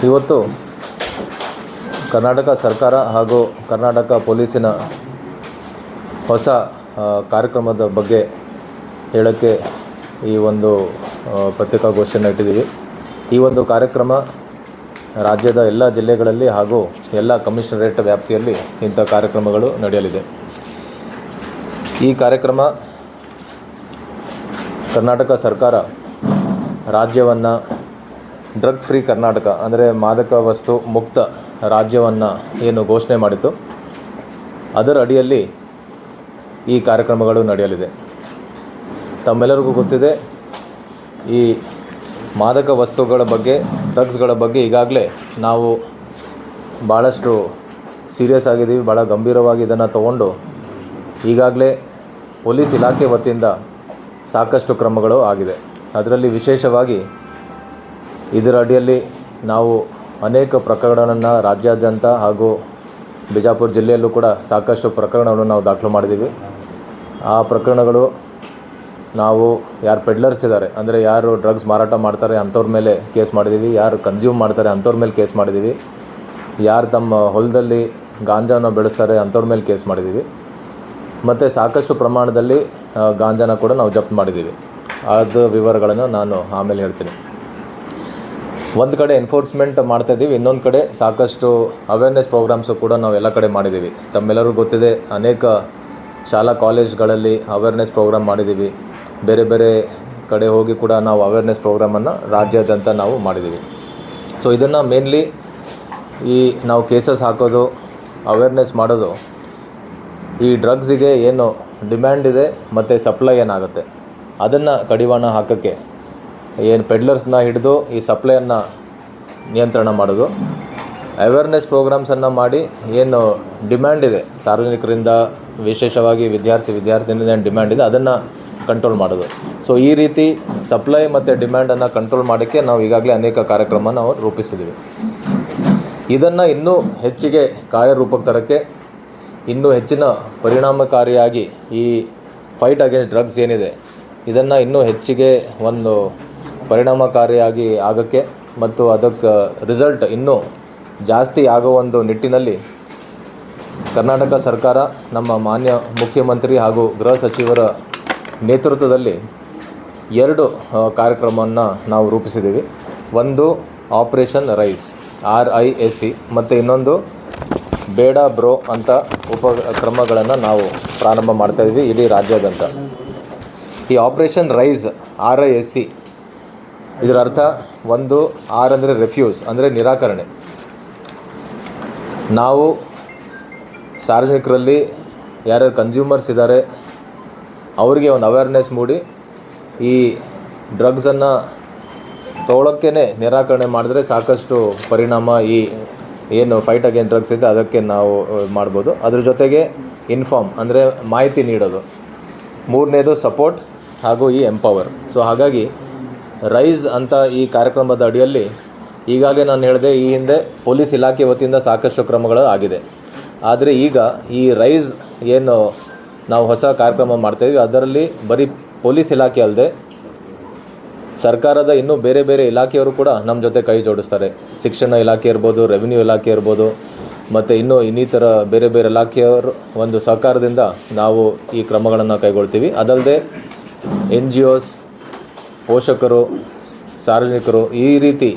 ಇವತ್ತು ಕರ್ನಾಟಕ ಸರ್ಕಾರ ಹಾಗೂ ಕರ್ನಾಟಕ ಪೊಲೀಸಿನ ಹೊಸ ಕಾರ್ಯಕ್ರಮದ ಬಗ್ಗೆ ಹೇಳೋಕ್ಕೆ ಈ ಒಂದು ಪತ್ರಿಕಾಗೋಷ್ಠಿಯನ್ನು ಇಟ್ಟಿದ್ದೀವಿ. ಈ ಒಂದು ಕಾರ್ಯಕ್ರಮ ರಾಜ್ಯದ ಎಲ್ಲ ಜಿಲ್ಲೆಗಳಲ್ಲಿ ಹಾಗೂ ಎಲ್ಲ ಕಮಿಷನರೇಟ್ ವ್ಯಾಪ್ತಿಯಲ್ಲಿ ಇಂಥ ಕಾರ್ಯಕ್ರಮಗಳು ನಡೆಯಲಿದೆ. ಈ ಕಾರ್ಯಕ್ರಮ ಕರ್ನಾಟಕ ಸರ್ಕಾರ ರಾಜ್ಯವನ್ನು ಡ್ರಗ್ ಫ್ರೀ ಕರ್ನಾಟಕ ಅಂದರೆ ಮಾದಕ ವಸ್ತು ಮುಕ್ತ ರಾಜ್ಯವನ್ನು ಏನು ಘೋಷಣೆ ಮಾಡಿತು, ಅದರ ಅಡಿಯಲ್ಲಿ ಈ ಕಾರ್ಯಕ್ರಮಗಳು ನಡೆಯಲಿದೆ. ತಮ್ಮೆಲ್ಲರಿಗೂ ಗೊತ್ತಿದೆ, ಈ ಮಾದಕ ವಸ್ತುಗಳ ಬಗ್ಗೆ, ಡ್ರಗ್ಸ್ಗಳ ಬಗ್ಗೆ ಈಗಾಗಲೇ ನಾವು ಭಾಳಷ್ಟು ಸೀರಿಯಸ್ ಆಗಿದ್ದೀವಿ. ಭಾಳ ಗಂಭೀರವಾಗಿ ಇದನ್ನು ತಗೊಂಡು ಈಗಾಗಲೇ ಪೊಲೀಸ್ ಇಲಾಖೆ ವತಿಯಿಂದ ಸಾಕಷ್ಟು ಕ್ರಮಗಳು ಆಗಿದೆ. ಅದರಲ್ಲಿ ವಿಶೇಷವಾಗಿ ಇದರ ಅಡಿಯಲ್ಲಿ ನಾವು ಅನೇಕ ಪ್ರಕರಣವನ್ನು ರಾಜ್ಯಾದ್ಯಂತ ಹಾಗೂ ಬಿಜಾಪುರ ಜಿಲ್ಲೆಯಲ್ಲೂ ಕೂಡ ಸಾಕಷ್ಟು ಪ್ರಕರಣವನ್ನು ನಾವು ದಾಖಲು ಮಾಡಿದ್ದೀವಿ. ಆ ಪ್ರಕರಣಗಳು ನಾವು ಯಾರು ಪೆಡ್ಲರ್ಸ್ ಇದ್ದಾರೆ, ಅಂದರೆ ಯಾರು ಡ್ರಗ್ಸ್ ಮಾರಾಟ ಮಾಡ್ತಾರೆ ಅಂಥವ್ರ ಮೇಲೆ ಕೇಸ್ ಮಾಡಿದ್ದೀವಿ, ಯಾರು ಕನ್ಸ್ಯೂಮ್ ಮಾಡ್ತಾರೆ ಅಂಥವ್ರ ಮೇಲೆ ಕೇಸ್ ಮಾಡಿದ್ದೀವಿ, ಯಾರು ತಮ್ಮ ಹೊಲದಲ್ಲಿ ಗಾಂಜಾನ ಬೆಳೆಸ್ತಾರೆ ಅಂಥವ್ರ ಮೇಲೆ ಕೇಸ್ ಮಾಡಿದ್ದೀವಿ, ಮತ್ತು ಸಾಕಷ್ಟು ಪ್ರಮಾಣದಲ್ಲಿ ಗಾಂಜಾನ ಕೂಡ ನಾವು ಜಪ್ತು ಮಾಡಿದ್ದೀವಿ. ಅದು ವಿವರಗಳನ್ನು ನಾನು ಆಮೇಲೆ ಹೇಳ್ತೀನಿ. ಒಂದು ಕಡೆ ಎನ್ಫೋರ್ಸ್ಮೆಂಟ್ ಮಾಡ್ತಾಯಿದ್ದೀವಿ, ಇನ್ನೊಂದು ಕಡೆ ಸಾಕಷ್ಟು ಅವೇರ್ನೆಸ್ ಪ್ರೋಗ್ರಾಮ್ಸು ಕೂಡ ನಾವು ಎಲ್ಲ ಕಡೆ ಮಾಡಿದ್ದೀವಿ. ತಮ್ಮೆಲ್ಲರಿಗೂ ಗೊತ್ತಿದೆ, ಅನೇಕ ಶಾಲಾ ಕಾಲೇಜ್ಗಳಲ್ಲಿ ಅವೇರ್ನೆಸ್ ಪ್ರೋಗ್ರಾಮ್ ಮಾಡಿದ್ದೀವಿ. ಬೇರೆ ಬೇರೆ ಕಡೆ ಹೋಗಿ ಕೂಡ ನಾವು ಅವೇರ್ನೆಸ್ ಪ್ರೋಗ್ರಾಮನ್ನು ರಾಜ್ಯಾದ್ಯಂತ ನಾವು ಮಾಡಿದ್ದೀವಿ. ಸೊ ಇದನ್ನು ಮೇನ್ಲಿ ಈ ನಾವು ಕೇಸಸ್ ಹಾಕೋದು, ಅವೇರ್ನೆಸ್ ಮಾಡೋದು, ಈ ಡ್ರಗ್ಸಿಗೆ ಏನು ಡಿಮ್ಯಾಂಡ್ ಇದೆ ಮತ್ತು ಸಪ್ಲೈ ಏನಾಗುತ್ತೆ ಅದನ್ನು ಕಡಿವಾಣ ಹಾಕೋಕ್ಕೆ ಏನು ಪೆಡ್ಲರ್ಸ್ನ ಹಿಡಿದು ಈ ಸಪ್ಲೈಯನ್ನು ನಿಯಂತ್ರಣ ಮಾಡೋದು, ಅವೇರ್ನೆಸ್ ಪ್ರೋಗ್ರಾಮ್ಸನ್ನು ಮಾಡಿ ಏನು ಡಿಮ್ಯಾಂಡ್ ಇದೆ ಸಾರ್ವಜನಿಕರಿಂದ, ವಿಶೇಷವಾಗಿ ವಿದ್ಯಾರ್ಥಿನಿಂದ ಏನು ಡಿಮ್ಯಾಂಡ್ ಇದೆ ಅದನ್ನು ಕಂಟ್ರೋಲ್ ಮಾಡೋದು. ಸೊ ಈ ರೀತಿ ಸಪ್ಲೈ ಮತ್ತು ಡಿಮ್ಯಾಂಡನ್ನು ಕಂಟ್ರೋಲ್ ಮಾಡೋಕ್ಕೆ ನಾವು ಈಗಾಗಲೇ ಅನೇಕ ಕಾರ್ಯಕ್ರಮ ನಾವು ರೂಪಿಸಿದ್ದೀವಿ. ಇದನ್ನು ಇನ್ನೂ ಹೆಚ್ಚಿಗೆ ಕಾರ್ಯರೂಪಕ್ಕೆ ತರೋಕ್ಕೆ, ಇನ್ನೂ ಹೆಚ್ಚಿನ ಪರಿಣಾಮಕಾರಿಯಾಗಿ ಈ ಫೈಟ್ ಅಗೇನ್ಸ್ಟ್ ಡ್ರಗ್ಸ್ ಏನಿದೆ ಇದನ್ನು ಇನ್ನೂ ಹೆಚ್ಚಿಗೆ ಒಂದು ಪರಿಣಾಮಕಾರಿಯಾಗಿ ಆಗೋಕ್ಕೆ ಮತ್ತು ಅದಕ್ಕೆ ರಿಸಲ್ಟ್ ಇನ್ನೂ ಜಾಸ್ತಿ ಆಗೋ ಒಂದು ನಿಟ್ಟಿನಲ್ಲಿ ಕರ್ನಾಟಕ ಸರ್ಕಾರ ನಮ್ಮ ಮಾನ್ಯ ಮುಖ್ಯಮಂತ್ರಿ ಹಾಗೂ ಗೃಹ ಸಚಿವರ ನೇತೃತ್ವದಲ್ಲಿ 2 ಕಾರ್ಯಕ್ರಮವನ್ನು ನಾವು ರೂಪಿಸಿದ್ದೀವಿ. ಒಂದು ಆಪರೇಷನ್ ರೈಸ್ RISC ಮತ್ತು ಇನ್ನೊಂದು ಬೇಡ ಬ್ರೋ ಅಂತ ಉಪಕ್ರಮಗಳನ್ನು ನಾವು ಪ್ರಾರಂಭ ಮಾಡ್ತಾಯಿದ್ವಿ ಇಡೀ ರಾಜ್ಯಾದ್ಯಂತ. ಈ ಆಪರೇಷನ್ ರೈಸ್ RISC ಇದರ ಅರ್ಥ, ಒಂದು R ಅಂದರೆ ರೆಫ್ಯೂಸ್ ಅಂದರೆ ನಿರಾಕರಣೆ. ನಾವು ಸಾರ್ವಜನಿಕರಲ್ಲಿ ಯಾರ್ಯಾರು ಕನ್ಸ್ಯೂಮರ್ಸ್ ಇದ್ದಾರೆ ಅವರಿಗೆ ಒಂದು ಅವೇರ್ನೆಸ್ ಮೂಡಿ ಈ ಡ್ರಗ್ಸನ್ನು ತೊಗೊಳಕ್ಕೇ ನಿರಾಕರಣೆ ಮಾಡಿದ್ರೆ ಸಾಕಷ್ಟು ಪರಿಣಾಮ ಈ ಏನು ಫೈಟ್ ಅಗೇನ್ಸ್ಟ್ ಡ್ರಗ್ಸ್ ಇದೆ ಅದಕ್ಕೆ ನಾವು ಮಾಡ್ಬೋದು. ಅದ್ರ ಜೊತೆಗೆ ಇನ್ಫಾರ್ಮ್ ಅಂದರೆ ಮಾಹಿತಿ ನೀಡೋದು. 3ನೇದು ಸಪೋರ್ಟ್ ಹಾಗೂ ಈ ಎಂಪವರ್. ಸೊ ಹಾಗಾಗಿ ರೈಸ್ ಅಂತ ಈ ಕಾರ್ಯಕ್ರಮದ ಅಡಿಯಲ್ಲಿ ಈಗಾಗಲೇ ನಾನು ಹೇಳಿದೆ, ಈ ಹಿಂದೆ ಪೊಲೀಸ್ ಇಲಾಖೆ ವತಿಯಿಂದ ಸಾಕಷ್ಟು ಕ್ರಮಗಳು ಆಗಿದೆ. ಆದರೆ ಈಗ ಈ ರೈಸ್ ಏನು ನಾವು ಹೊಸ ಕಾರ್ಯಕ್ರಮ ಮಾಡ್ತಾಯಿದ್ವಿ ಅದರಲ್ಲಿ ಬರೀ ಪೊಲೀಸ್ ಇಲಾಖೆ ಅಲ್ಲದೆ ಸರ್ಕಾರದ ಇನ್ನೂ ಬೇರೆ ಬೇರೆ ಇಲಾಖೆಯವರು ಕೂಡ ನಮ್ಮ ಜೊತೆ ಕೈ ಜೋಡಿಸ್ತಾರೆ. ಶಿಕ್ಷಣ ಇಲಾಖೆ ಇರ್ಬೋದು, ರೆವಿನ್ಯೂ ಇಲಾಖೆ ಇರ್ಬೋದು, ಮತ್ತು ಇನ್ನೂ ಇನ್ನಿತರ ಬೇರೆ ಬೇರೆ ಇಲಾಖೆಯವರು ಒಂದು ಸಹಕಾರದಿಂದ ನಾವು ಈ ಕ್ರಮಗಳನ್ನು ಕೈಗೊಳ್ತೀವಿ. ಅದಲ್ಲದೆ NGOs, ಪೋಷಕರು, ಸಾರ್ವಜನಿಕರು, ಈ ರೀತಿ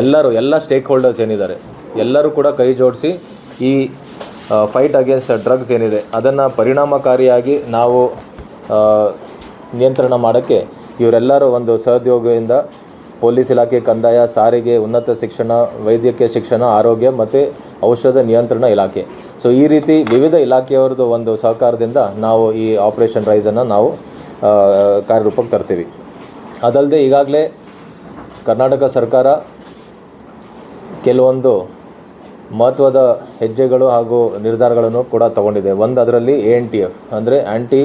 ಎಲ್ಲ ಸ್ಟೇಕ್ ಹೋಲ್ಡರ್ಸ್ ಏನಿದ್ದಾರೆ ಎಲ್ಲರೂ ಕೂಡ ಕೈ ಜೋಡಿಸಿ ಈ ಫೈಟ್ ಅಗೇನ್ಸ್ಟ್ ಡ್ರಗ್ಸ್ ಏನಿದೆ ಅದನ್ನು ಪರಿಣಾಮಕಾರಿಯಾಗಿ ನಾವು ನಿಯಂತ್ರಣ ಮಾಡೋಕ್ಕೆ ಇವರೆಲ್ಲರೂ ಒಂದು ಸಹಯೋಗದಿಂದ ಪೊಲೀಸ್ ಇಲಾಖೆ, ಕಂದಾಯ, ಸಾರಿಗೆ, ಉನ್ನತ ಶಿಕ್ಷಣ, ವೈದ್ಯಕೀಯ ಶಿಕ್ಷಣ, ಆರೋಗ್ಯ ಮತ್ತು ಔಷಧ ನಿಯಂತ್ರಣ ಇಲಾಖೆ. ಸೊ ಈ ರೀತಿ ವಿವಿಧ ಇಲಾಖೆಯವ್ರದ್ದು ಒಂದು ಸಹಕಾರದಿಂದ ನಾವು ಈ ಆಪರೇಷನ್ ರೈಸನ್ನು ನಾವು ಕಾರ್ಯರೂಪಕ್ಕೆ ತರ್ತೀವಿ. ಅದಲ್ಲದೆ ಈಗಾಗಲೇ ಕರ್ನಾಟಕ ಸರ್ಕಾರ ಕೆಲವೊಂದು ಮಹತ್ವದ ಹೆಜ್ಜೆಗಳು ಹಾಗೂ ನಿರ್ಧಾರಗಳನ್ನು ಕೂಡ ತಗೊಂಡಿದೆ. ಒಂದು ಅದರಲ್ಲಿ ANTF ಅಂದರೆ ಆ್ಯಂಟಿ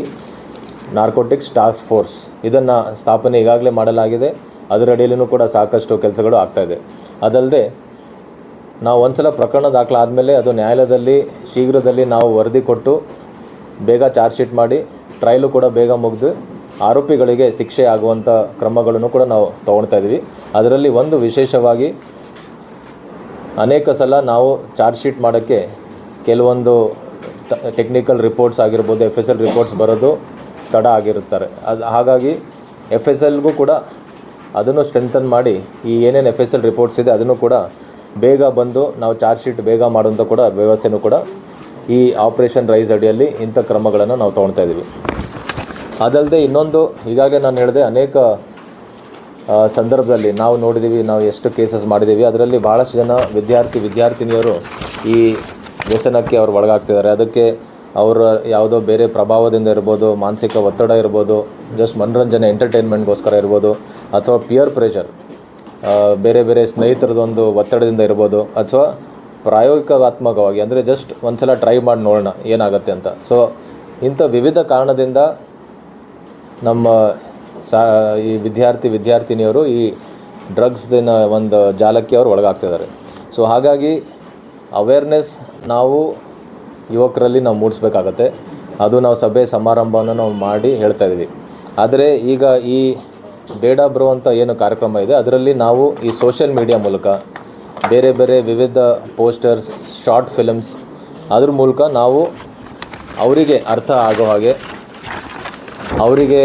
ನಾರ್ಕೋಟಿಕ್ಸ್ ಟಾಸ್ಕ್ ಫೋರ್ಸ್, ಇದನ್ನು ಸ್ಥಾಪನೆ ಈಗಾಗಲೇ ಮಾಡಲಾಗಿದೆ. ಅದರ ಅಡಿಯಲ್ಲೂ ಕೂಡ ಸಾಕಷ್ಟು ಕೆಲಸಗಳು ಆಗ್ತಾಯಿದೆ. ಅದಲ್ಲದೆ ನಾವು ಒಂದು ಸಲ ಪ್ರಕರಣ ದಾಖಲಾದಮೇಲೆ ಅದು ನ್ಯಾಯಾಲಯದಲ್ಲಿ ಶೀಘ್ರದಲ್ಲಿ ನಾವು ವರದಿ ಕೊಟ್ಟು ಬೇಗ ಚಾರ್ಜ್ ಶೀಟ್ ಮಾಡಿ ಟ್ರಯಲು ಕೂಡ ಬೇಗ ಮುಗಿದು ಆರೋಪಿಗಳಿಗೆ ಶಿಕ್ಷೆ ಆಗುವಂಥ ಕ್ರಮಗಳನ್ನು ಕೂಡ ನಾವು ತೊಗೊಳ್ತಾ ಇದ್ದೀವಿ. ಅದರಲ್ಲಿ ಒಂದು ವಿಶೇಷವಾಗಿ ಅನೇಕ ಸಲ ನಾವು ಚಾರ್ಜ್ ಶೀಟ್ ಮಾಡೋಕ್ಕೆ ಕೆಲವೊಂದು ಟೆಕ್ನಿಕಲ್ ರಿಪೋರ್ಟ್ಸ್ ಆಗಿರ್ಬೋದು, FSL ರಿಪೋರ್ಟ್ಸ್ ಬರೋದು ತಡ ಆಗಿರುತ್ತಾರೆ. ಹಾಗಾಗಿ FSLಗೂ ಕೂಡ ಅದನ್ನು ಸ್ಟ್ರೆಂಥನ್ ಮಾಡಿ ಈ ಏನೇನು FSL ರಿಪೋರ್ಟ್ಸ್ ಇದೆ ಅದನ್ನು ಕೂಡ ಬೇಗ ಬಂದು ನಾವು ಚಾರ್ಜ್ ಶೀಟ್ ಬೇಗ ಮಾಡುವಂಥ ಕೂಡ ವ್ಯವಸ್ಥೆನೂ ಕೂಡ ಈ ಆಪರೇಷನ್ ರೈಸ್ ಅಡಿಯಲ್ಲಿ ಇಂಥ ಕ್ರಮಗಳನ್ನು ನಾವು ತೊಗೊಳ್ತಾ ಇದ್ದೀವಿ. ಅದಲ್ಲದೆ ಇನ್ನೊಂದು, ಈಗಾಗಲೇ ನಾನು ಹೇಳಿದೆ, ಅನೇಕ ಸಂದರ್ಭದಲ್ಲಿ ನಾವು ನೋಡಿದ್ದೀವಿ, ನಾವು ಎಷ್ಟು ಕೇಸಸ್ ಮಾಡಿದ್ದೀವಿ, ಅದರಲ್ಲಿ ಭಾಳಷ್ಟು ಜನ ವಿದ್ಯಾರ್ಥಿನಿಯರು ಈ ವ್ಯಸನಕ್ಕೆ ಅವ್ರು ಒಳಗಾಗ್ತಿದ್ದಾರೆ. ಅದಕ್ಕೆ ಅವರ ಯಾವುದೋ ಬೇರೆ ಪ್ರಭಾವದಿಂದ ಇರ್ಬೋದು, ಮಾನಸಿಕ ಒತ್ತಡ ಇರ್ಬೋದು, ಜಸ್ಟ್ ಮನೋರಂಜನೆ ಎಂಟರ್ಟೈನ್ಮೆಂಟ್ಗೋಸ್ಕರ ಇರ್ಬೋದು, ಅಥವಾ ಪಿಯರ್ ಪ್ರೆಷರ್, ಬೇರೆ ಬೇರೆ ಸ್ನೇಹಿತರದೊಂದು ಒತ್ತಡದಿಂದ ಇರ್ಬೋದು, ಅಥವಾ ಪ್ರಾಯೋಗಿಕಾತ್ಮಕವಾಗಿ ಅಂದರೆ ಜಸ್ಟ್ ಒಂದು ಸಲ ಟ್ರೈ ಮಾಡಿ ನೋಡೋಣ ಏನಾಗುತ್ತೆ ಅಂತ. ಸೊ ಇಂಥ ವಿವಿಧ ಕಾರಣದಿಂದ ನಮ್ಮ ಈ ವಿದ್ಯಾರ್ಥಿನಿಯರು ಈ ಡ್ರಗ್ಸ್ದಿನ ಒಂದು ಜಾಲಕ್ಕೆ ಅವರು ಒಳಗಾಗ್ತಿದ್ದಾರೆ. ಸೊ ಹಾಗಾಗಿ ಅವೇರ್ನೆಸ್ ನಾವು ಯುವಕರಲ್ಲಿ ನಾವು ಮೂಡಿಸ್ಬೇಕಾಗತ್ತೆ. ಅದು ನಾವು ಸಭೆ ಸಮಾರಂಭವನ್ನು ನಾವು ಮಾಡಿ ಹೇಳ್ತಾ ಇದ್ದೀವಿ. ಆದರೆ ಈಗ ಈ ಬೇಡ ಬ್ರೋ ಅಂತ ಏನು ಕಾರ್ಯಕ್ರಮ ಇದೆ ಅದರಲ್ಲಿ ನಾವು ಈ ಸೋಷಿಯಲ್ ಮೀಡಿಯಾ ಮೂಲಕ ಬೇರೆ ಬೇರೆ ವಿವಿಧ ಪೋಸ್ಟರ್ಸ್, ಶಾರ್ಟ್ ಫಿಲಮ್ಸ್, ಅದ್ರ ಮೂಲಕ ನಾವು ಅವರಿಗೆ ಅರ್ಥ ಆಗೋ ಹಾಗೆ, ಅವರಿಗೆ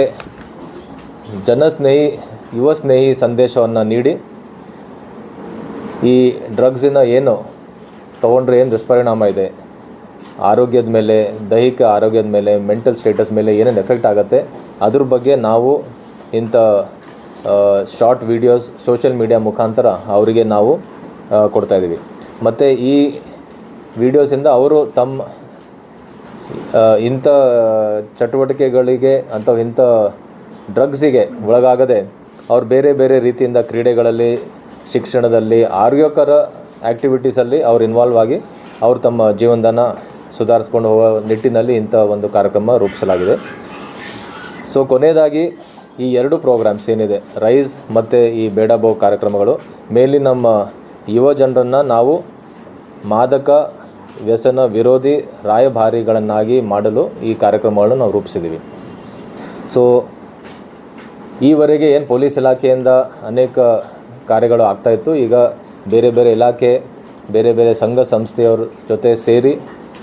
ಯುವ ಸ್ನೇಹಿ ಸಂದೇಶವನ್ನು ನೀಡಿ ಈ ಡ್ರಗ್ಸಿನ ಏನು ತೊಗೊಂಡ್ರೆ ಏನು ದುಷ್ಪರಿಣಾಮ ಇದೆ, ಆರೋಗ್ಯದ ಮೇಲೆ, ದೈಹಿಕ ಆರೋಗ್ಯದ ಮೇಲೆ, ಮೆಂಟಲ್ ಸ್ಟೇಟಸ್ ಮೇಲೆ ಏನೇನು ಎಫೆಕ್ಟ್ ಆಗುತ್ತೆ ಅದ್ರ ಬಗ್ಗೆ ನಾವು ಇಂಥ ಶಾರ್ಟ್ ವಿಡಿಯೋಸ್ ಸೋಷಿಯಲ್ ಮೀಡಿಯಾ ಮುಖಾಂತರ ಅವರಿಗೆ ನಾವು ಕೊಡ್ತಾಯಿದ್ದೀವಿ. ಮತ್ತು ಈ ವಿಡಿಯೋಸಿಂದ ಅವರು ತಮ್ಮ ಇಂಥ ಚಟುವಟಿಕೆಗಳಿಗೆ ಅಥವಾ ಇಂಥ ಡ್ರಗ್ಸಿಗೆ ಒಳಗಾಗದೆ ಅವ್ರು ಬೇರೆ ಬೇರೆ ರೀತಿಯಿಂದ ಕ್ರೀಡೆಗಳಲ್ಲಿ, ಶಿಕ್ಷಣದಲ್ಲಿ, ಆರೋಗ್ಯಕರ ಆ್ಯಕ್ಟಿವಿಟೀಸಲ್ಲಿ ಅವ್ರು ಇನ್ವಾಲ್ವ್ ಆಗಿ ಅವರು ತಮ್ಮ ಜೀವನವನ್ನು ಸುಧಾರಿಸ್ಕೊಂಡು ಹೋಗೋ ನಿಟ್ಟಿನಲ್ಲಿ ಇಂಥ ಒಂದು ಕಾರ್ಯಕ್ರಮ ರೂಪಿಸಲಾಗಿದೆ. ಸೊ ಕೊನೆಯದಾಗಿ ಈ ಎರಡು ಪ್ರೋಗ್ರಾಮ್ಸ್ ಏನಿದೆ, ರೈಸ್ ಮತ್ತು ಈ ಬೇಡ ಬ್ರೋ ಕಾರ್ಯಕ್ರಮಗಳು, ಮೇಲಿ ನಮ್ಮ ಯುವ ಜನರನ್ನು ನಾವು ಮಾದಕ ವ್ಯಸನ ವಿರೋಧಿ ರಾಯಭಾರಿಗಳನ್ನಾಗಿ ಮಾಡಲು ಈ ಕಾರ್ಯಕ್ರಮಗಳನ್ನು ನಾವು ರೂಪಿಸಿದ್ದೀವಿ. ಸೊ ಈವರೆಗೆ ಏನು ಪೊಲೀಸ್ ಇಲಾಖೆಯಿಂದ ಅನೇಕ ಕಾರ್ಯಗಳು ಆಗ್ತಾಯಿತ್ತು, ಈಗ ಬೇರೆ ಬೇರೆ ಇಲಾಖೆ, ಬೇರೆ ಬೇರೆ ಸಂಘ ಸಂಸ್ಥೆಯವ್ರ ಜೊತೆ ಸೇರಿ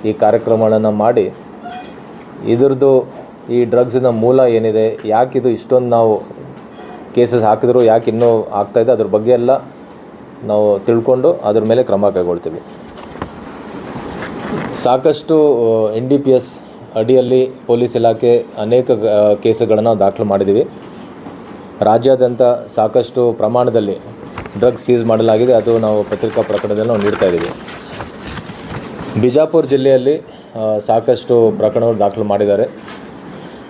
ಈ ಕಾರ್ಯಕ್ರಮಗಳನ್ನು ಮಾಡಿ ಇದ್ರದ್ದು ಈ ಡ್ರಗ್ಸಿನ ಮೂಲ ಏನಿದೆ, ಯಾಕಿದು ಇಷ್ಟೊಂದು ನಾವು ಕೇಸಸ್ ಹಾಕಿದ್ರು ಯಾಕೆ ಇನ್ನೂ ಆಗ್ತಾಯಿದೆ, ಅದ್ರ ಬಗ್ಗೆ ಎಲ್ಲ ನಾವು ತಿಳ್ಕೊಂಡು ಅದ್ರ ಮೇಲೆ ಕ್ರಮ ಕೈಗೊಳ್ತೀವಿ. ಸಾಕಷ್ಟು NDPS ಅಡಿಯಲ್ಲಿ ಪೊಲೀಸ್ ಇಲಾಖೆ ಅನೇಕ ಕೇಸುಗಳನ್ನು ದಾಖಲು ಮಾಡಿದ್ದೀವಿ. ರಾಜ್ಯಾದ್ಯಂತ ಸಾಕಷ್ಟು ಪ್ರಮಾಣದಲ್ಲಿ ಡ್ರಗ್ಸ್ ಸೀಸ್ ಮಾಡಲಾಗಿದೆ. ಅದು ನಾವು ಪತ್ರಿಕಾ ಪ್ರಕಟಣದಲ್ಲಿ ನಾವು ನೀಡ್ತಾ ಇದ್ದೀವಿ. ಬಿಜಾಪುರ ಜಿಲ್ಲೆಯಲ್ಲಿ ಸಾಕಷ್ಟು ಪ್ರಕರಣಗಳು ದಾಖಲು ಮಾಡಿದ್ದಾರೆ.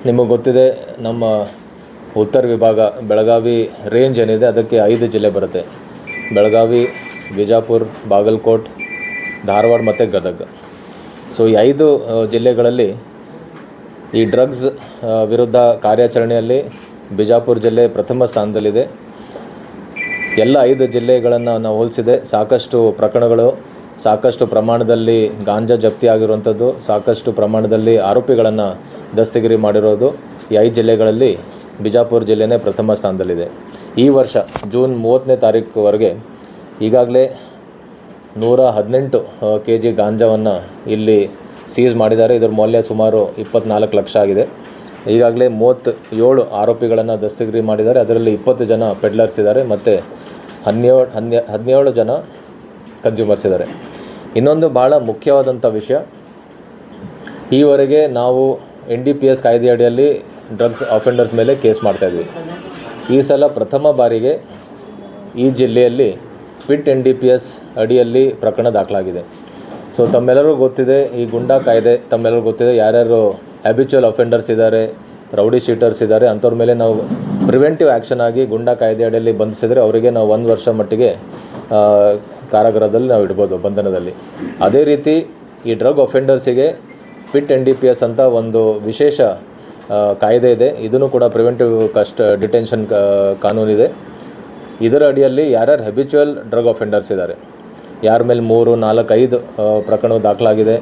ನಿಮಗೆ ಗೊತ್ತಿದೆ, ನಮ್ಮ ಉತ್ತರ ವಿಭಾಗ ಬೆಳಗಾವಿ ರೇಂಜ್ ಏನಿದೆ ಅದಕ್ಕೆ 5 ಜಿಲ್ಲೆ ಬರುತ್ತೆ. ಬೆಳಗಾವಿ, ಬಿಜಾಪುರ, ಬಾಗಲಕೋಟ್, ಧಾರವಾಡ ಮತ್ತು ಗದಗ. ಸೊ ಈ 5 ಜಿಲ್ಲೆಗಳಲ್ಲಿ ಈ ಡ್ರಗ್ಸ್ ವಿರುದ್ಧ ಕಾರ್ಯಾಚರಣೆಯಲ್ಲಿ ಬಿಜಾಪುರ ಜಿಲ್ಲೆ ಪ್ರಥಮ ಸ್ಥಾನದಲ್ಲಿದೆ. ಎಲ್ಲ 5 ಜಿಲ್ಲೆಗಳನ್ನು ನಾವು ಹೋಲಿಸಿದೆ ಸಾಕಷ್ಟು ಪ್ರಕರಣಗಳು, ಸಾಕಷ್ಟು ಪ್ರಮಾಣದಲ್ಲಿ ಗಾಂಜಾ ಜಪ್ತಿ ಆಗಿರುವಂಥದ್ದು, ಸಾಕಷ್ಟು ಪ್ರಮಾಣದಲ್ಲಿ ಆರೋಪಿಗಳನ್ನು ದಸ್ತಗಿರಿ ಮಾಡಿರೋದು ಈ 5 ಜಿಲ್ಲೆಗಳಲ್ಲಿ ಬಿಜಾಪುರ ಜಿಲ್ಲೆನೇ ಪ್ರಥಮ ಸ್ಥಾನದಲ್ಲಿದೆ. ಈ ವರ್ಷ ಜೂನ್ 30ನೇ ತಾರೀಕುವರೆಗೆ ಈಗಾಗಲೇ 118 kg ಗಾಂಜಾವನ್ನು ಇಲ್ಲಿ ಸೀಸ್ ಮಾಡಿದ್ದಾರೆ. ಇದರ ಮೌಲ್ಯ ಸುಮಾರು 24 ಲಕ್ಷ ಆಗಿದೆ. ಈಗಾಗಲೇ 37 ಆರೋಪಿಗಳನ್ನು ದಸ್ತಗಿರಿ ಮಾಡಿದ್ದಾರೆ. ಅದರಲ್ಲಿ 20 ಜನ ಪೆಡ್ಲರ್ಸ್ ಇದ್ದಾರೆ ಮತ್ತು 17 ಜನ ಕನ್ಸ್ಯೂಮರ್ಸ್ ಇದ್ದಾರೆ. ಇನ್ನೊಂದು ಭಾಳ ಮುಖ್ಯವಾದಂಥ ವಿಷಯ, ಈವರೆಗೆ ನಾವು NDPS ಕಾಯ್ದೆ ಅಡಿಯಲ್ಲಿ ಡ್ರಗ್ಸ್ ಅಫೆಂಡರ್ಸ್ ಮೇಲೆ ಕೇಸ್ ಮಾಡ್ತಾಯಿದ್ವಿ. ಈ ಸಲ ಪ್ರಥಮ ಬಾರಿಗೆ ಈ ಜಿಲ್ಲೆಯಲ್ಲಿ ಪಿಟ್ NDPS ಅಡಿಯಲ್ಲಿ ಪ್ರಕರಣ ದಾಖಲಾಗಿದೆ. ಸೊ ತಮ್ಮೆಲ್ಲರಿಗೂ ಗೊತ್ತಿದೆ, ಈ ಗುಂಡಾ ಕಾಯ್ದೆ ತಮ್ಮೆಲ್ಲರಿಗೂ ಗೊತ್ತಿದೆ, ಯಾರ್ಯಾರು ಹ್ಯಾಬಿಚುವಲ್ ಅಫೆಂಡರ್ಸ್ ಇದ್ದಾರೆ, ರೌಡಿ ಶೀಟರ್ಸ್ ಇದ್ದಾರೆ, ಅಂಥವ್ರ ಮೇಲೆ ನಾವು ಪ್ರಿವೆಂಟಿವ್ ಆ್ಯಕ್ಷನ್ ಆಗಿ ಗುಂಡಾ ಕಾಯ್ದೆ ಅಡಿಯಲ್ಲಿ ಬಂಧಿಸಿದರೆ ಅವರಿಗೆ ನಾವು 1 ವರ್ಷ ಮಟ್ಟಿಗೆ ಕಾರಾಗೃಹದಲ್ಲಿ ನಾವು ಇಡ್ಬೋದು, ಬಂಧನದಲ್ಲಿ. ಅದೇ ರೀತಿ ಈ ಡ್ರಗ್ ಅಫೆಂಡರ್ಸಿಗೆ ಪಿಟ್ NDPS ಅಂತ ಒಂದು ವಿಶೇಷ ಕಾಯ್ದೆ ಇದೆ. ಇದನ್ನು ಕೂಡ ಪ್ರಿವೆಂಟಿವ್ ಡಿಟೆನ್ಷನ್ ಕಾನೂನಿದೆ. ಇದರ ಅಡಿಯಲ್ಲಿ ಯಾರ್ಯಾರು ಹ್ಯಾಬಿಚುವಲ್ ಡ್ರಗ್ ಅಫೆಂಡರ್ಸ್ ಇದ್ದಾರೆ, ಯಾರ ಮೇಲೆ 3, 4, 5 ಪ್ರಕರಣಗಳು ದಾಖಲಾಗಿದೆ,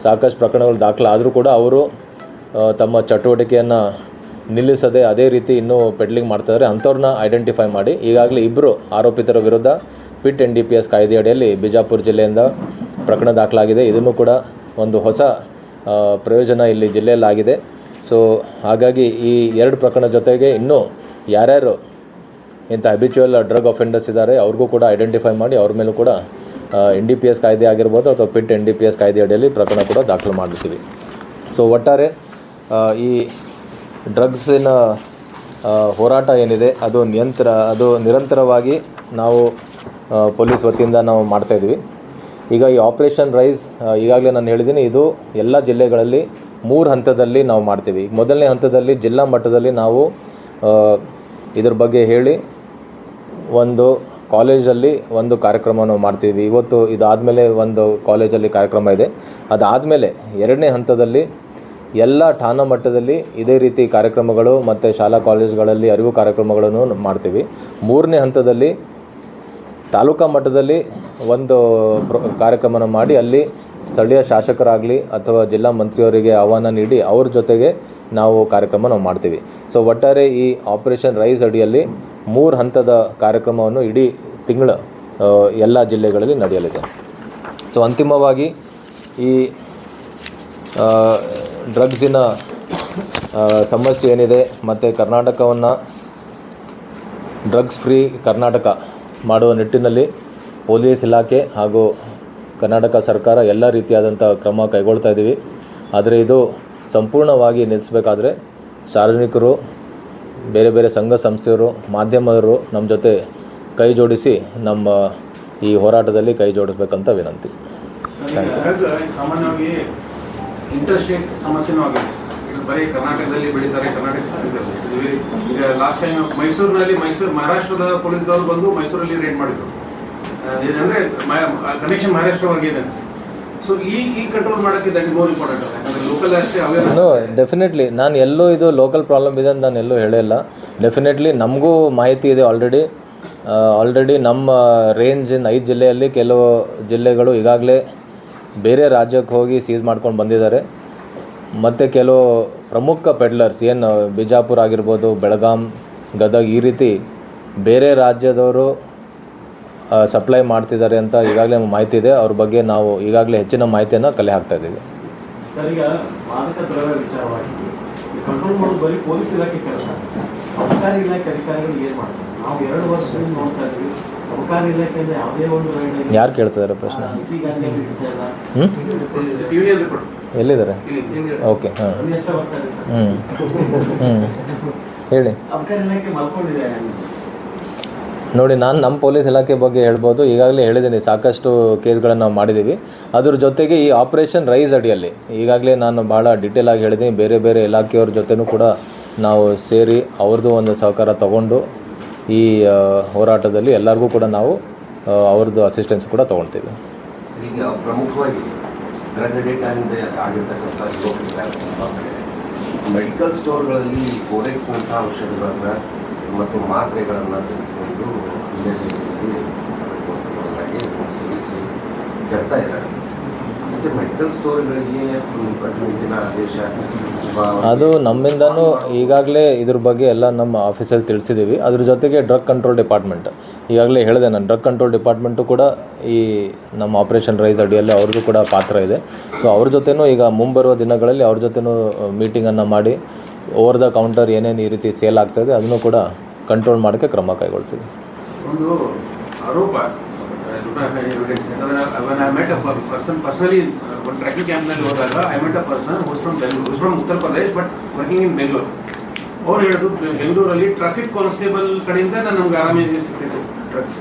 ಸಾಕಷ್ಟು ಪ್ರಕರಣಗಳು ದಾಖಲಾದರೂ ಕೂಡ ಅವರು ತಮ್ಮ ಚಟುವಟಿಕೆಯನ್ನು ನಿಲ್ಲಿಸದೆ ಅದೇ ರೀತಿ ಇನ್ನೂ ಪೆಡ್ಲಿಂಗ್ ಮಾಡ್ತಾಯಿದ್ದಾರೆ, ಅಂಥವ್ರನ್ನ ಐಡೆಂಟಿಫೈ ಮಾಡಿ ಈಗಾಗಲೇ 2 ಆರೋಪಿತರ ವಿರುದ್ಧ ಪಿಟ್ NDPS ಕಾಯ್ದೆ ಅಡಿಯಲ್ಲಿ ಬಿಜಾಪುರ ಜಿಲ್ಲೆಯಿಂದ ಪ್ರಕರಣ ದಾಖಲಾಗಿದೆ. ಇದನ್ನು ಕೂಡ ಒಂದು ಹೊಸ ಪ್ರಯೋಜನ ಇಲ್ಲಿ ಜಿಲ್ಲೆಯಲ್ಲಾಗಿದೆ. ಸೊ ಹಾಗಾಗಿ ಈ 2 ಪ್ರಕರಣ ಜೊತೆಗೆ ಇನ್ನೂ ಯಾರ್ಯಾರು ಇಂಥ ಹ್ಯಾಬಿಚುವಲ್ ಡ್ರಗ್ ಅಫೆಂಡರ್ಸ್ ಇದ್ದಾರೆ ಅವ್ರಿಗೂ ಕೂಡ ಐಡೆಂಟಿಫೈ ಮಾಡಿ ಅವ್ರ ಮೇಲೂ ಕೂಡ NDPS ಕಾಯ್ದೆ ಆಗಿರ್ಬೋದು ಅಥವಾ ಪಿಟ್ NDPS ಕಾಯ್ದೆ ಅಡಿಯಲ್ಲಿ ಪ್ರಕರಣ ಕೂಡ ದಾಖಲು ಮಾಡ್ತೀವಿ. ಸೊ ಒಟ್ಟಾರೆ ಈ ಡ್ರಗ್ಸಿನ ಹೋರಾಟ ಏನಿದೆ ಅದು ನಿರಂತರವಾಗಿ ನಾವು ಪೊಲೀಸ್ ವತಿಯಿಂದ ನಾವು ಮಾಡ್ತಾಯಿದ್ವಿ. ಈಗ ಈ ಆಪರೇಷನ್ ರೈಸ್ ಈಗಾಗಲೇ ನಾನು ಹೇಳಿದ್ದೀನಿ, ಇದು ಎಲ್ಲ ಜಿಲ್ಲೆಗಳಲ್ಲಿ 3 ಹಂತದಲ್ಲಿ ನಾವು ಮಾಡ್ತೀವಿ. ಮೊದಲನೇ ಹಂತದಲ್ಲಿ ಜಿಲ್ಲಾ ಮಟ್ಟದಲ್ಲಿ ನಾವು ಇದ್ರ ಬಗ್ಗೆ ಹೇಳಿ ಒಂದು ಕಾಲೇಜಲ್ಲಿ ಒಂದು ಕಾರ್ಯಕ್ರಮವನ್ನು ಮಾಡ್ತೀವಿ. ಇವತ್ತು ಇದಾದಮೇಲೆ ಒಂದು ಕಾಲೇಜಲ್ಲಿ ಕಾರ್ಯಕ್ರಮ ಇದೆ. ಅದಾದಮೇಲೆ 2ನೇ ಹಂತದಲ್ಲಿ ಎಲ್ಲ ಠಾಣಾ ಮಟ್ಟದಲ್ಲಿ ಇದೇ ರೀತಿ ಕಾರ್ಯಕ್ರಮಗಳು ಮತ್ತು ಶಾಲಾ ಕಾಲೇಜುಗಳಲ್ಲಿ ಅರಿವು ಕಾರ್ಯಕ್ರಮಗಳನ್ನು ಮಾಡ್ತೀವಿ. 3ನೇ ಹಂತದಲ್ಲಿ ತಾಲೂಕಾ ಮಟ್ಟದಲ್ಲಿ ಒಂದು ಕಾರ್ಯಕ್ರಮನ ಮಾಡಿ ಅಲ್ಲಿ ಸ್ಥಳೀಯ ಶಾಸಕರಾಗಲಿ ಅಥವಾ ಜಿಲ್ಲಾ ಮಂತ್ರಿಯವರಿಗೆ ಆಹ್ವಾನ ನೀಡಿ ಅವ್ರ ಜೊತೆಗೆ ನಾವು ಕಾರ್ಯಕ್ರಮ ನಾವು ಮಾಡ್ತೀವಿ. ಸೊ ಒಟ್ಟಾರೆ ಈ ಆಪರೇಷನ್ ರೈಸ್ ಅಡಿಯಲ್ಲಿ 3 ಹಂತದ ಕಾರ್ಯಕ್ರಮವನ್ನು ಇಡೀ ತಿಂಗಳು ಎಲ್ಲ ಜಿಲ್ಲೆಗಳಲ್ಲಿ ನಡೆಯಲಿದೆ. ಸೊ ಅಂತಿಮವಾಗಿ ಈ ಡ್ರಗ್ಸಿನ ಸಮಸ್ಯೆ ಏನಿದೆ ಮತ್ತು ಕರ್ನಾಟಕವನ್ನು ಡ್ರಗ್ಸ್ ಫ್ರೀ ಕರ್ನಾಟಕ ಮಾಡುವ ನಿಟ್ಟಿನಲ್ಲಿ ಪೊಲೀಸ್ ಇಲಾಖೆ ಹಾಗೂ ಕರ್ನಾಟಕ ಸರ್ಕಾರ ಎಲ್ಲ ರೀತಿಯಾದಂಥ ಕ್ರಮ ಕೈಗೊಳ್ತಾ ಇದ್ದೀವಿ. ಆದರೆ ಇದು ಸಂಪೂರ್ಣವಾಗಿ ನಿಲ್ಲಿಸಬೇಕಾದ್ರೆ ಸಾರ್ವಜನಿಕರು, ಬೇರೆ ಬೇರೆ ಸಂಘ ಸಂಸ್ಥೆಯವರು, ಮಾಧ್ಯಮದವರು ನಮ್ಮ ಜೊತೆ ಕೈ ಜೋಡಿಸಿ ನಮ್ಮ ಈ ಹೋರಾಟದಲ್ಲಿ ಕೈ ಜೋಡಿಸ್ಬೇಕಂತ ವಿನಂತಿ. ಸಾಮಾನ್ಯವಾಗಿ ಇಂಟರ್ಸ್ಟೇಟ್ ಸಮಸ್ಯೆನೂ ಆಗಿದೆ. ಈಗ ಬರೀ ಕರ್ನಾಟಕದಲ್ಲಿ ಬೆಳೀತಾರೆ, ಕರ್ನಾಟಕ ಸಾಧಿದ್ದಾರೆ. ಈಗ ಲಾಸ್ಟ್ ಟೈಮ್ ಮಹಾರಾಷ್ಟ್ರದ ಪೊಲೀಸ್ದವರು ಬಂದು ಮೈಸೂರಲ್ಲಿ ರೇಡ್ ಮಾಡಿದ್ರು. ಏನಂದರೆ ಕನೆಕ್ಷನ್ ಮಹಾರಾಷ್ಟ್ರವರೆಗೆ ಇದೆ. ಸೊ ಈ ಕಂಟ್ರೋಲ್ ಮಾಡೋಕ್ಕೆ ಇದಕ್ಕೆ ಮೋರ್ ಇಂಪಾರ್ಟೆಂಟ್ ಅಲ್ಲ, ಯಾಕಂದರೆ ಲೋಕಲ್ ಅಷ್ಟೇ ಅವೇರ್. ಡೆಫಿನೆಟ್ಲಿ ನಾನು ಎಲ್ಲೂ ಇದು ಲೋಕಲ್ ಪ್ರಾಬ್ಲಮ್ ಇದೆ ಅಂತ ನಾನು ಎಲ್ಲೂ ಹೇಳಿಲ್ಲ. ಡೆಫಿನೆಟ್ಲಿ ನಮಗೂ ಮಾಹಿತಿ ಇದೆ. ಆಲ್ರೆಡಿ ನಮ್ಮ ರೇಂಜಿನ 5 ಜಿಲ್ಲೆಯಲ್ಲಿ ಕೆಲವು ಜಿಲ್ಲೆಗಳು ಈಗಾಗಲೇ ಬೇರೆ ರಾಜ್ಯಕ್ಕೆ ಹೋಗಿ ಸೀಸ್ ಮಾಡ್ಕೊಂಡು ಬಂದಿದ್ದಾರೆ. ಮತ್ತು ಕೆಲವು ಪ್ರಮುಖ ಪೆಡ್ಲರ್ಸ್ ಏನು ಬಿಜಾಪುರ ಆಗಿರ್ಬೋದು, ಬೆಳಗಾಂ, ಗದಗ, ಈ ರೀತಿ ಬೇರೆ ರಾಜ್ಯದವರು ಸಪ್ಲೈ ಮಾಡ್ತಿದ್ದಾರೆ ಅಂತ ಈಗಾಗಲೇ ಮಾಹಿತಿ ಇದೆ. ಅವ್ರ ಬಗ್ಗೆ ನಾವು ಈಗಾಗಲೇ ಹೆಚ್ಚಿನ ಮಾಹಿತಿಯನ್ನು ಕಲೆ ಹಾಕ್ತಾ ಇದ್ದೀವಿ. ಸರ್, ಈಗ ಮಾದಕ ದ್ರವ್ಯ ವಿಚಾರವಾಗಿ ಕಂಟ್ರೋಲ್ ಮಾಡೋದು ಬರೀ ಪೊಲೀಸ್ ಇಲಾಖೆ ಕೆಲಸ. ಅಬಕಾರಿ ಇಲಾಖೆ ಅಧಿಕಾರಿಗಳು ಏನು ಮಾಡ್ತಾರೆ? ನಾವು 2 ವರ್ಷದಿಂದ ನೋಡ್ತಾ ಇದ್ದೀವಿ. ಅಬಕಾರಿ ಇಲಾಖೆಯಿಂದ ಯಾವುದೇ ಒಂದು ಯಾರು ಕೇಳ್ತಿದ್ದಾರೆ ಪ್ರಶ್ನೆ? ಎಲ್ಲಿದ್ದಾರೆ? ಓಕೆ, ಹಾಂ, ಹೇಳಿ. ಅಬಕಾರಿ ಇಲಾಖೆ ಮಲ್ಕೊಂಡಿದೆ ನೋಡಿ, ನಾನು ನಮ್ಮ ಪೊಲೀಸ್ ಇಲಾಖೆ ಬಗ್ಗೆ ಹೇಳ್ಬೋದು. ಈಗಾಗಲೇ ಹೇಳಿದ್ದೀನಿ, ಸಾಕಷ್ಟು ಕೇಸ್ಗಳನ್ನು ನಾವು ಮಾಡಿದ್ದೀವಿ. ಅದ್ರ ಜೊತೆಗೆ ಈ ಆಪರೇಷನ್ ರೈಸ್ ಅಡಿಯಲ್ಲಿ ಈಗಾಗಲೇ ನಾನು ಭಾಳ ಡೀಟೇಲಾಗಿ ಹೇಳಿದ್ದೀನಿ. ಬೇರೆ ಬೇರೆ ಇಲಾಖೆಯವ್ರ ಜೊತೆನೂ ಕೂಡ ನಾವು ಸೇರಿ ಅವ್ರದ್ದು ಒಂದು ಸಹಕಾರ ತಗೊಂಡು ಈ ಹೋರಾಟದಲ್ಲಿ ಎಲ್ಲರಿಗೂ ಕೂಡ ನಾವು ಅವ್ರದ್ದು ಅಸಿಸ್ಟೆನ್ಸ್ ಕೂಡ ತೊಗೊಳ್ತೀವಿ. ಈಗ ಪ್ರಮುಖವಾಗಿ ಡ್ರಗ್ ಅಡಿಕ್ಟ್ ಆಗಿರ್ತಕ್ಕಂಥ ಮೆಡಿಕಲ್ ಸ್ಟೋರ್ಗಳಲ್ಲಿ ಕೋರೆಕ್ಸ್ನಂಥ ಔಷಧಿಗಳನ್ನು ಮತ್ತು ಮಾತ್ರೆಗಳನ್ನು ತೆಗೆದುಕೊಂಡು ಅದಕ್ಕೋಸ್ಕರವಾಗಿ ಸೇವಿಸಿ ಬರ್ತಾ ಇದ್ದಾರೆ. ಮತ್ತು ಮೆಡಿಕಲ್ ಸ್ಟೋರ್ಗಳಿಗೆ ಕಟ್ಟುನಿಟ್ಟಿನ ಆದೇಶ ಅದು ನಮ್ಮಿಂದನೂ ಈಗಾಗಲೇ ಇದ್ರ ಬಗ್ಗೆ ಎಲ್ಲ ನಮ್ಮ ಆಫೀಸಲ್ಲಿ ತಿಳಿಸಿದ್ದೀವಿ. ಅದ್ರ ಜೊತೆಗೆ ಡ್ರಗ್ ಕಂಟ್ರೋಲ್ ಡಿಪಾರ್ಟ್ಮೆಂಟ್ ಈಗಾಗಲೇ ಹೇಳಿದೆ ನಾನು, ಡ್ರಗ್ ಕಂಟ್ರೋಲ್ ಡಿಪಾರ್ಟ್ಮೆಂಟು ಕೂಡ ಈ ನಮ್ಮ ಆಪರೇಷನ್ ರೈಸ್ ಅಡಿಯಲ್ಲಿ ಅವ್ರದ್ದು ಕೂಡ ಪಾತ್ರ ಇದೆ. ಸೊ ಅವ್ರ ಜೊತೆನೂ ಈಗ ಮುಂಬರುವ ದಿನಗಳಲ್ಲಿ ಅವ್ರ ಜೊತೆನೂ ಮೀಟಿಂಗನ್ನು ಮಾಡಿ ಓವರ್ ದ ಕೌಂಟರ್ ಏನೇನು ಈ ರೀತಿ ಸೇಲ್ ಆಗ್ತಾಯಿದೆ ಅದನ್ನು ಕೂಡ ಕಂಟ್ರೋಲ್ ಮಾಡೋಕ್ಕೆ ಕ್ರಮ ಕೈಗೊಳ್ತೀವಿ. ಒಂದು ಆರೋಪ when I met a person personally one traffic camp ನಲ್ಲಿ ಹೋದಾಗ I met a person who is from Uttar Pradesh but working in Bangalore. ಅವರು ಹೇಳಿದ್ರು ಬೆಂಗಳೂರಲ್ಲಿ ಟ್ರಾಫಿಕ್ ಕಾನ್ಸ್ಟೇಬಲ್ ಕಡೆಯಿಂದ ನಮ್ಗೆ ಆರಾಮಾಗಿ ಸಿಗ್ತಿತ್ತು drugs.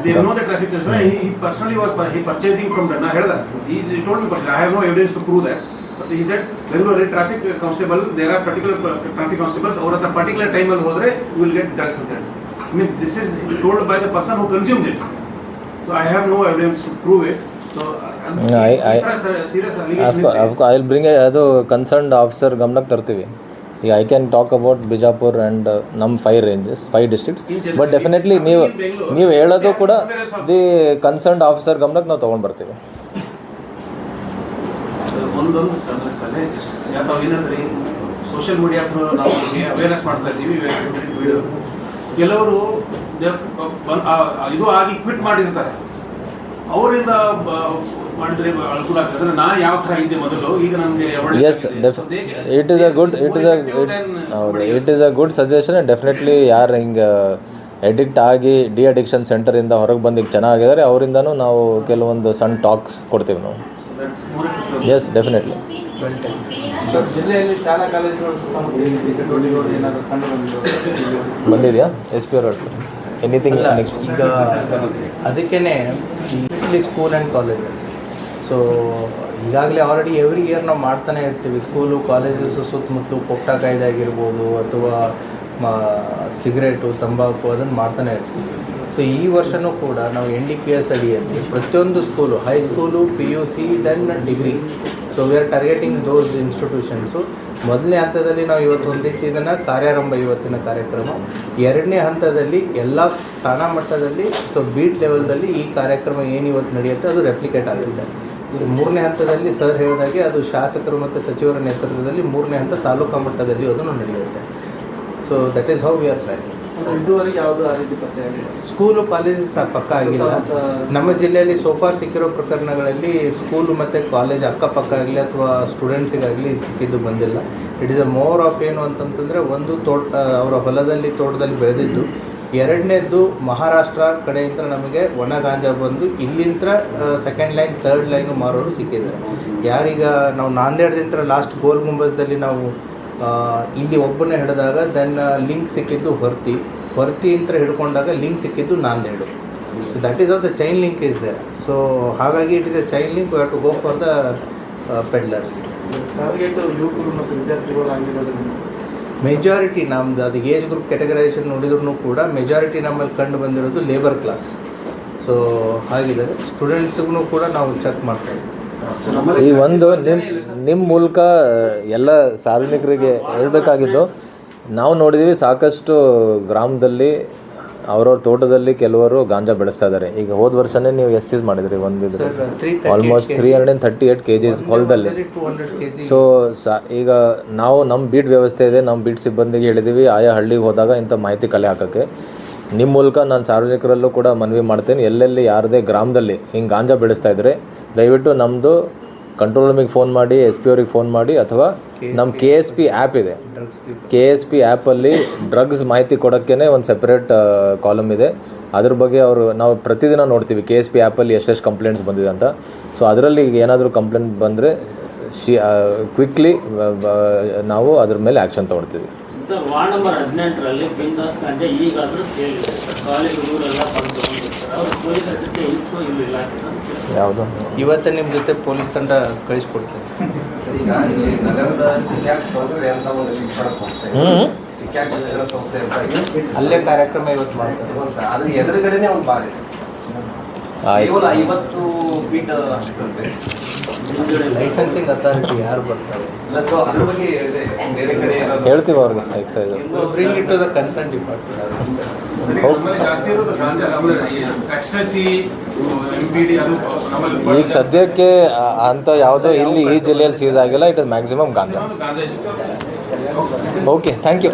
They know the traffic constable. He personally was purchasing from them. I heard that. He told me personally. I have no evidence to prove that. But he said Bangalore traffic constable, there are particular traffic constables. Over at a particular time al hodre you will get drugs and that. I mean this is told by the person who consumes it. So I have no evidence to prove it. So serious allegation. I will bring ಅದು concerned officer ಗಮನಕ್ಕೆ ತರ್ತೀವಿ. ಈಗ I can talk about Bijapur and ನಮ್ಮ 5 districts. But definitely ನೀವು ಹೇಳೋದು ಕೂಡ the concerned officer ಗಮನಕ್ಕೆ ನಾವು ತೊಗೊಂಡು ಬರ್ತೀವಿ. ಒಂದೊಂದು ಸಲಹೆ ಯಾಕಂದ್ರೆ ಏನಂದ್ರೆ ಸೋಷಿಯಲ್ ಮೀಡಿಯಾ ಥ್ರೂ ನಾವು ಅವೇರ್ನೆಸ್ ಮಾಡ್ತಾ ಇದ್ದೀವಿ. ಕೆಲವರು ಇದು ಆಗಿ ಕ್ವಿಟ್ ಮಾಡಿರ್ತಾರೆ, ಅವರಿಂದ ಮಾಡಿದ್ರೆ ಅನುಕೂಲ ಆಗ್ತದೆ. ಅಂದ್ರೆ ನಾ ಯಾವ ಥರ ಇದ್ದೆ ಮೊದಲು, ಈಗ ನನಗೆ yes it is a good suggestion. Definitely ಯಾರು ಹಿಂಗೆ ಎಡಿಕ್ಟ್ ಆಗಿ ಡಿ ಅಡಿಕ್ಷನ್ ಸೆಂಟರಿಂದ ಹೊರಗೆ ಬಂದು ಈಗ ಚೆನ್ನಾಗಿದ್ದಾರೆ ಅವರಿಂದನೂ ನಾವು ಕೆಲವೊಂದು ಸಣ್ಣ ಟಾಕ್ಸ್ ಕೊಡ್ತೀವಿ ನಾವು. Yes definitely. ಜಿಲ್ಲೆಯಲ್ಲಿ ಶಾಲಾ ಕಾಲೇಜುಗಳು ಚಟುವಟಿಕೆಗಳು ಏನಾದರೂ ಕಂಡು ಬಂದಿದೆಯಾ ಎಸ್ ಪಿ ಅವ್ರ ಎನಿಥಿಂಗ್ ನೆಕ್ಸ್ಟ್? ಈಗ ಅದಕ್ಕೇ ಸ್ಕೂಲ್ ಆ್ಯಂಡ್ ಕಾಲೇಜಸ್. ಸೊ ಈಗಾಗಲೇ ಆಲ್ರೆಡಿ ಎವ್ರಿ ಇಯರ್ ನಾವು ಮಾಡ್ತಾನೆ ಇರ್ತೀವಿ. ಸ್ಕೂಲು ಕಾಲೇಜಸ್ಸು ಸುತ್ತಮುತ್ತಲು ಪೊಕ್ಟ ಕಾಯ್ದೆ ಆಗಿರ್ಬೋದು ಅಥವಾ ಸಿಗರೇಟು ತಂಬಾಕು ಅದನ್ನು ಮಾಡ್ತಾನೆ ಇರ್ತೀವಿ. ಸೊ ಈ ವರ್ಷವೂ ಕೂಡ ನಾವು NDPS ಅಡಿಯಲ್ಲಿ ಪ್ರತಿಯೊಂದು school, high school, PUC, then degree, so we are targeting those institutions. ಮೊದಲನೇ ಹಂತದಲ್ಲಿ ನಾವು ಇವತ್ತು ಒಂದು ರೀತಿ ಇದನ್ನು ಕಾರ್ಯಾರಂಭ ಇವತ್ತಿನ ಕಾರ್ಯಕ್ರಮ. ಎರಡನೇ ಹಂತದಲ್ಲಿ ಎಲ್ಲ ಠಾಣಾ ಮಟ್ಟದಲ್ಲಿ, ಸೊ ಬೀಟ್ ಲೆವೆಲ್ದಲ್ಲಿ ಈ ಕಾರ್ಯಕ್ರಮ ಏನು ಇವತ್ತು ನಡೆಯುತ್ತೆ ಅದು ರೆಪ್ಲಿಕೇಟ್ ಆಗುತ್ತೆ. ಸೊ ಮೂರನೇ ಹಂತದಲ್ಲಿ ಸರ್ ಹೇಳಿದಾಗೆ ಅದು ಶಾಸಕರು ಮತ್ತು ಸಚಿವರ ನೇತೃತ್ವದಲ್ಲಿ ಮೂರನೇ ಹಂತ ತಾಲೂಕಾ ಮಟ್ಟದಲ್ಲಿ ಅದನ್ನು ನಡೆಯುತ್ತೆ. So that is how we are planning. ಇದುವರೆಗೆ ಯಾವುದು ಆ ರೀತಿ ಪತ್ತೆ ಆಗಿಲ್ಲ. ಸ್ಕೂಲು ಕಾಲೇಜಸ್ ಪಕ್ಕ ಆಗಿಲ್ಲ. ನಮ್ಮ ಜಿಲ್ಲೆಯಲ್ಲಿ ಸೋಫಾರ್ ಸಿಕ್ಕಿರೋ ಪ್ರಕರಣಗಳಲ್ಲಿ ಸ್ಕೂಲು ಮತ್ತು ಕಾಲೇಜ್ ಅಕ್ಕಪಕ್ಕ ಆಗಲಿ ಅಥವಾ ಸ್ಟೂಡೆಂಟ್ಸಿಗಾಗಲಿ ಸಿಕ್ಕಿದ್ದು ಬಂದಿಲ್ಲ. It is a more of ಏನು ಅಂತಂತಂದರೆ, ಒಂದು ಅವರ ಹೊಲದಲ್ಲಿ ತೋಟದಲ್ಲಿ ಬೆಳೆದಿದ್ದು, ಎರಡನೇದ್ದು ಮಹಾರಾಷ್ಟ್ರ ಕಡೆಯಿಂದ ನಮಗೆ ಒಣ ಗಾಂಜಾ ಬಂದು ಇಲ್ಲಿಂದ ಸೆಕೆಂಡ್ ಲೈನ್ ಥರ್ಡ್ ಲೈನು ಮಾರೋರು ಸಿಕ್ಕಿದ್ದಾರೆ. ಯಾರೀಗ ನಾವು ನಾಂದೇಡ್ದಿಂದ ಲಾಸ್ಟ್ ಗೋಲ್ ಗುಂಬಜ್ದಲ್ಲಿ ನಾವು ಇಲ್ಲಿ ಒಬ್ಬನೇ ಹಿಡಿದಾಗ ದೆನ್ ಲಿಂಕ್ ಸಿಕ್ಕಿದ್ದು ಹೊರ್ತಿಯಿಂದ ಹಿಡ್ಕೊಂಡಾಗ ಲಿಂಕ್ ಸಿಕ್ಕಿದ್ದು Nanded. So that is of the chain link is there. So ಹಾಗಾಗಿ it is a chain link, we have to go for the peddlers. Target ಯುವಕರು ಮತ್ತು ವಿದ್ಯಾರ್ಥಿಗಳು ಆಗಿರೋದ್ರಿಂದ ಮೆಜಾರಿಟಿ ನಮ್ಮದು ಅದು ಏಜ್ ಗ್ರೂಪ್ ಕ್ಯಾಟಗರೈಸೇಷನ್ ನೋಡಿದ್ರೂ ಕೂಡ ಮೆಜಾರಿಟಿ ನಮ್ಮಲ್ಲಿ ಕಂಡು ಬಂದಿರೋದು ಲೇಬರ್ ಕ್ಲಾಸ್. ಸೊ ಹಾಗಿದ್ದಾರೆ. ಸ್ಟೂಡೆಂಟ್ಸ್ಗೂ ಕೂಡ ನಾವು ಚೆಕ್ ಮಾಡ್ತಾಯಿದ್ದೀವಿ. ಈ ಒಂದು ನಿಮ್ಮ ಮೂಲಕ ಎಲ್ಲ ಸಾರ್ವಜನಿಕರಿಗೆ ಹೇಳಬೇಕಾಗಿದ್ದು, ನಾವು ನೋಡಿದ್ದೀವಿ ಸಾಕಷ್ಟು ಗ್ರಾಮದಲ್ಲಿ ಅವ್ರವ್ರ ತೋಟದಲ್ಲಿ ಕೆಲವರು ಗಾಂಜಾ ಬೆಳೆಸ್ತಾ ಇದ್ದಾರೆ. ಈಗ ಹೋದ ವರ್ಷನೇ ನೀವು ಸೀಸ್ ಮಾಡಿದ್ರಿ ಒಂದಿದ್ರೆ ಆಲ್ಮೋಸ್ಟ್ 338 kgs ಹೊಲದಲ್ಲಿ. ಸೊ ಈಗ ನಾವು ನಮ್ಮ ಬೀಟ್ ವ್ಯವಸ್ಥೆ ಇದೆ, ನಮ್ಮ ಬೀಟ್ ಸಿಬ್ಬಂದಿಗೆ ಹೇಳಿದ್ದೀವಿ ಆಯಾ ಹಳ್ಳಿಗೆ ಹೋದಾಗ ಇಂಥ ಮಾಹಿತಿ ಕಲೆ ಹಾಕೋಕ್ಕೆ. ನಿಮ್ಮ ಮೂಲಕ ನಾನು ಸಾರ್ವಜನಿಕರಲ್ಲೂ ಕೂಡ ಮನವಿ ಮಾಡ್ತೇನೆ, ಎಲ್ಲೆಲ್ಲಿ ಯಾರದೇ ಗ್ರಾಮದಲ್ಲಿ ಹಿಂಗೆ ಗಾಂಜಾ ಬೆಳೆಸ್ತಾ ಇದ್ದರೆ ದಯವಿಟ್ಟು ನಮ್ಮದು ಕಂಟ್ರೋಲ್ ರೂಮಿಗೆ ಫೋನ್ ಮಾಡಿ, SP ಅವ್ರಿಗೆ ಫೋನ್ ಮಾಡಿ, ಅಥವಾ ನಮ್ಮ KSP ಆ್ಯಪ್ ಇದೆ, KSP ಆ್ಯಪಲ್ಲಿ ಡ್ರಗ್ಸ್ ಮಾಹಿತಿ ಕೊಡೋಕ್ಕೇ ಒಂದು ಸೆಪ್ರೇಟ್ ಕಾಲಮ್ ಇದೆ. ಅದ್ರ ಬಗ್ಗೆ ನಾವು ಪ್ರತಿದಿನ ನೋಡ್ತೀವಿ KSP ಆ್ಯಪಲ್ಲಿ ಎಷ್ಟೆಷ್ಟು ಕಂಪ್ಲೇಂಟ್ಸ್ ಬಂದಿದೆ ಅಂತ. ಸೊ ಅದರಲ್ಲಿ ಏನಾದರೂ ಕಂಪ್ಲೇಂಟ್ ಬಂದರೆ ಕ್ವಿಕ್ಲಿ ನಾವು ಅದ್ರ ಮೇಲೆ ಆ್ಯಕ್ಷನ್ ತೊಗೊಳ್ತೀವಿ. ಸರ್, ವಾರ್ಡ್ ನಂಬರ್ 18ರಲ್ಲಿ ಬಿಂದಾಸ್ ಗಂಟೆ ಈಗಾದರೂ ಸೇಲ್ ಇದೆ. ಕಾಲೇಜ್ ಹುಡುಗರೆಲ್ಲ ಬಂದು ತಗೊಂಡಿರ್ತಾರೆ. ಅವ್ರು ಪೊಲೀಸರ ಜೊತೆ ಇಷ್ಟು ಇಲ್ಲಿ ಇಲಾಖೆ ಯಾವುದು ಇವತ್ತೇ ನಿಮ್ಮ ಜೊತೆ ಪೊಲೀಸ್ ತಂಡ ಕಳಿಸ್ಕೊಡ್ತೀವಿ. ಸರ್, ಈಗ ಇಲ್ಲಿ ನಗರದ ಸಿಕ್ಯಾಕ್ ಸಂಸ್ಥೆ ಅಂತ ಒಂದು ಶಿಕ್ಷಣ ಸಂಸ್ಥೆ, ಸಿಕ್ಯಾಕ್ ಶಿಕ್ಷಣ ಸಂಸ್ಥೆ ಅಂತ ಇದೆ. ಅಲ್ಲೇ ಕಾರ್ಯಕ್ರಮ ಇವತ್ತು ಮಾಡ್ತಾರೆ. ಅದ್ರ ಎದುರುಗಡೆನೆ ಒಂದು ಬಾರ್ ಇದೆ. ಕೇವಲ 50 ಫೀಟ್ ಲೈಸೆನ್ಸಿಂಗ್ ಅಥಾರಿಟಿ ಯಾರು ಬರ್ತಾರೆ ಇಲ್ಲ. ಸೊ ಅದ್ರ ಬಗ್ಗೆ ಬೇರೆ ಕಡೆ ಹೇಳ್ತೀವಿ ಅವ್ರಿಗೆ excise bring it to the concern department. ಜಾಸ್ತಿ ಇರೋದು ಗಾಂಜಾ, ಎಕ್ಸ್ಟ್ರಸಿ, MPD ಅದು ನಮ್ಮಲ್ಲಿ ಈಗ ಸದ್ಯಕ್ಕೆ ಅಂತ ಯಾವುದೋ ಇಲ್ಲಿ ಈ ಜಿಲ್ಲೆಯಲ್ಲಿ ಸೀಸ್ ಆಗಿಲ್ಲ. It is maximum ganja. Ganja. Okay, thank you.